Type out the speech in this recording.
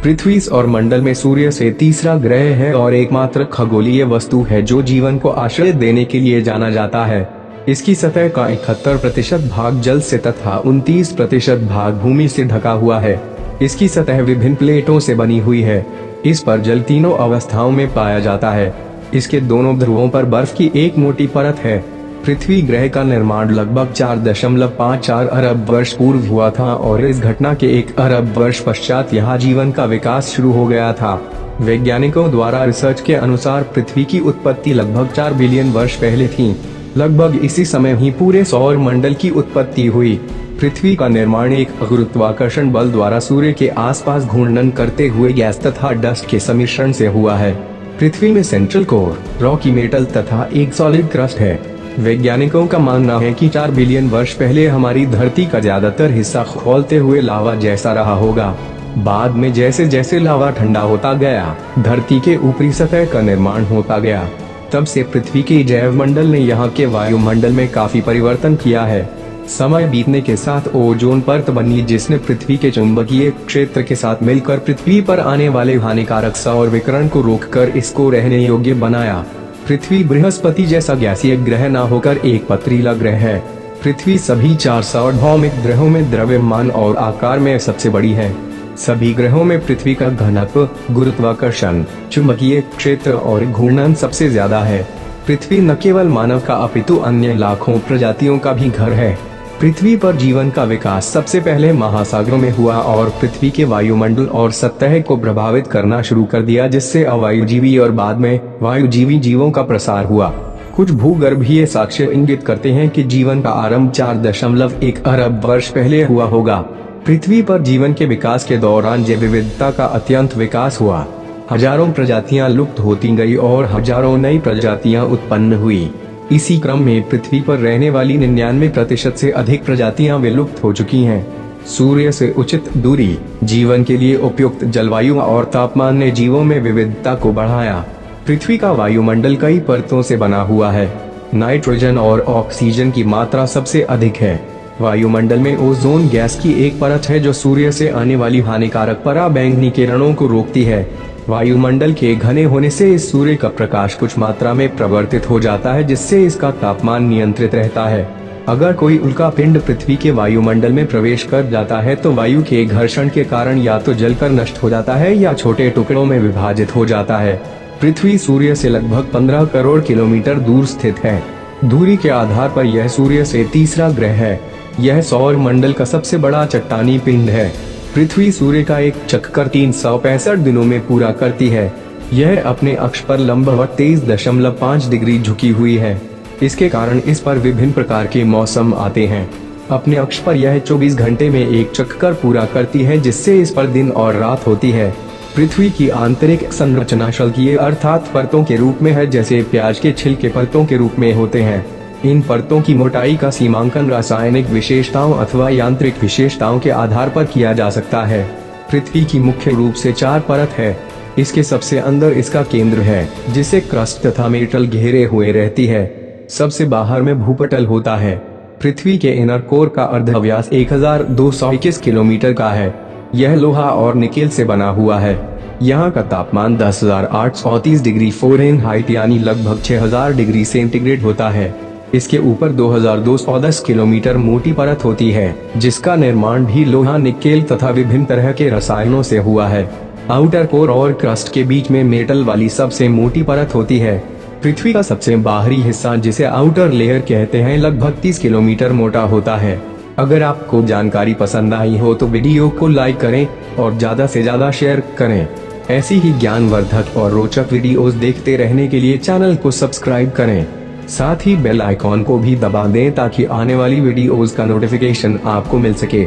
पृथ्वी सौर मंडल में सूर्य से तीसरा ग्रह है और एकमात्र खगोलीय वस्तु है जो जीवन को आश्रय देने के लिए जाना जाता है। इसकी सतह का 71% भाग जल से तथा 29% भाग भूमि से ढका हुआ है। इसकी सतह विभिन्न प्लेटों से बनी हुई है। इस पर जल तीनों अवस्थाओं में पाया जाता है। इसके दोनों ध्रुवों पर बर्फ की एक मोटी परत है। पृथ्वी ग्रह का निर्माण लगभग 4.54 अरब वर्ष पूर्व हुआ था और इस घटना के 1 अरब वर्ष पश्चात यहाँ जीवन का विकास शुरू हो गया था। वैज्ञानिकों द्वारा रिसर्च के अनुसार पृथ्वी की उत्पत्ति लगभग 4 बिलियन वर्ष पहले थी। लगभग इसी समय ही पूरे सौर मंडल की उत्पत्ति हुई। पृथ्वी का निर्माण एक गुरुत्वाकर्षण बल द्वारा सूर्य के आसपास घूर्णन करते हुए गैस तथा डस्ट के सम्मिश्रण से हुआ है। पृथ्वी में सेंट्रल कोर, रॉकी मेटल तथा एक सॉलिड क्रस्ट है। वैज्ञानिकों का मानना है कि 4 बिलियन वर्ष पहले हमारी धरती का ज्यादातर हिस्सा खौलते हुए लावा जैसा रहा होगा। बाद में जैसे जैसे लावा ठंडा होता गया, धरती के ऊपरी सतह का निर्माण होता गया। तब से पृथ्वी के जैव मंडल ने यहाँ के वायुमंडल में काफी परिवर्तन किया है। समय बीतने के साथ ओजोन परत बनी जिसने पृथ्वी के चुंबकीय क्षेत्र के साथ मिलकर पृथ्वी पर आने वाले हानिकारक सौर विकिरण को रोककर इसको रहने योग्य बनाया। पृथ्वी बृहस्पति जैसा गैसीय ग्रह न होकर एक पथरीला ग्रह है। पृथ्वी सभी 4 सार्वभौमिक ग्रहों में द्रव्यमान और आकार में सबसे बड़ी है। सभी ग्रहों में पृथ्वी का घनत्व, गुरुत्वाकर्षण, चुंबकीय क्षेत्र और घूर्णन सबसे ज्यादा है। पृथ्वी न केवल मानव का अपितु अन्य लाखों प्रजातियों का भी घर है। पृथ्वी पर जीवन का विकास सबसे पहले महासागरों में हुआ और पृथ्वी के वायुमंडल और सतह को प्रभावित करना शुरू कर दिया, जिससे अवायुजीवी और बाद में वायुजीवी जीवों का प्रसार हुआ। कुछ भूगर्भीय साक्ष्य इंगित करते हैं कि जीवन का आरंभ 4.1 अरब वर्ष पहले हुआ होगा। पृथ्वी पर जीवन के विकास के दौरान जैव विविधता का अत्यंत विकास हुआ। हजारों प्रजातियां लुप्त होती गई और हजारों नई प्रजातियां उत्पन्न हुई। इसी क्रम में पृथ्वी पर रहने वाली 99% से अधिक प्रजातियां विलुप्त हो चुकी हैं। सूर्य से उचित दूरी, जीवन के लिए उपयुक्त जलवायु और तापमान ने जीवों में विविधता को बढ़ाया। पृथ्वी का वायुमंडल कई परतों से बना हुआ है। नाइट्रोजन और ऑक्सीजन की मात्रा सबसे अधिक है। वायुमंडल में ओजोन गैस की एक परत है जो सूर्य से आने वाली हानिकारक पराबैंगनी किरणों को रोकती है। वायुमंडल के घने होने से इस सूर्य का प्रकाश कुछ मात्रा में प्रवर्तित हो जाता है, जिससे इसका तापमान नियंत्रित रहता है। अगर कोई उल्का पिंड पृथ्वी के वायुमंडल में प्रवेश कर जाता है तो वायु के घर्षण के कारण या तो जलकर नष्ट हो जाता है या छोटे टुकड़ों में विभाजित हो जाता है। पृथ्वी सूर्य से लगभग 15 करोड़ किलोमीटर दूर स्थित है। दूरी के आधार पर यह सूर्य से तीसरा ग्रह है। यह सौर मंडल का सबसे बड़ा चट्टानी पिंड है। पृथ्वी सूर्य का एक चक्कर 365 दिनों में पूरा करती है। यह अपने अक्ष पर लंबवत 23.5 डिग्री झुकी हुई है। इसके कारण इस पर विभिन्न प्रकार के मौसम आते हैं। अपने अक्ष पर यह 24 घंटे में एक चक्कर पूरा करती है, जिससे इस पर दिन और रात होती है। पृथ्वी की आंतरिक संरचना शल्कीय अर्थात परतों के रूप में है, जैसे प्याज के छिलके परतों के रूप में होते हैं। इन परतों की मोटाई का सीमांकन रासायनिक विशेषताओं अथवा यांत्रिक विशेषताओं के आधार पर किया जा सकता है। पृथ्वी की मुख्य रूप से 4 परत है। इसके सबसे अंदर इसका केंद्र है, जिसे क्रस्ट तथा मेटल घेरे हुए रहती है। सबसे बाहर में भूपटल होता है। पृथ्वी के इनर कोर का अर्धव्यास 1221 किलोमीटर का है। यह लोहा और निकेल से बना हुआ है। यहाँ का तापमान 10,830 डिग्री फ़ारेनहाइट यानी लगभग 6000 डिग्री सेंटीग्रेड होता है। इसके ऊपर 2210 किलोमीटर मोटी परत होती है, जिसका निर्माण भी लोहा, निकेल तथा विभिन्न तरह के रसायनों से हुआ है। आउटर कोर और क्रस्ट के बीच में मेटल वाली सबसे मोटी परत होती है। पृथ्वी का सबसे बाहरी हिस्सा, जिसे आउटर लेयर कहते हैं, लगभग 30 किलोमीटर मोटा होता है। अगर आपको जानकारी पसंद आई हो तो वीडियो को लाइक करें और ज्यादा से ज्यादा शेयर करें। ऐसी ही ज्ञानवर्धक और रोचक वीडियोस देखते रहने के लिए चैनल को सब्सक्राइब करें। साथ ही बेल आइकॉन को भी दबा दें ताकि आने वाली वीडियोस का नोटिफिकेशन आपको मिल सके।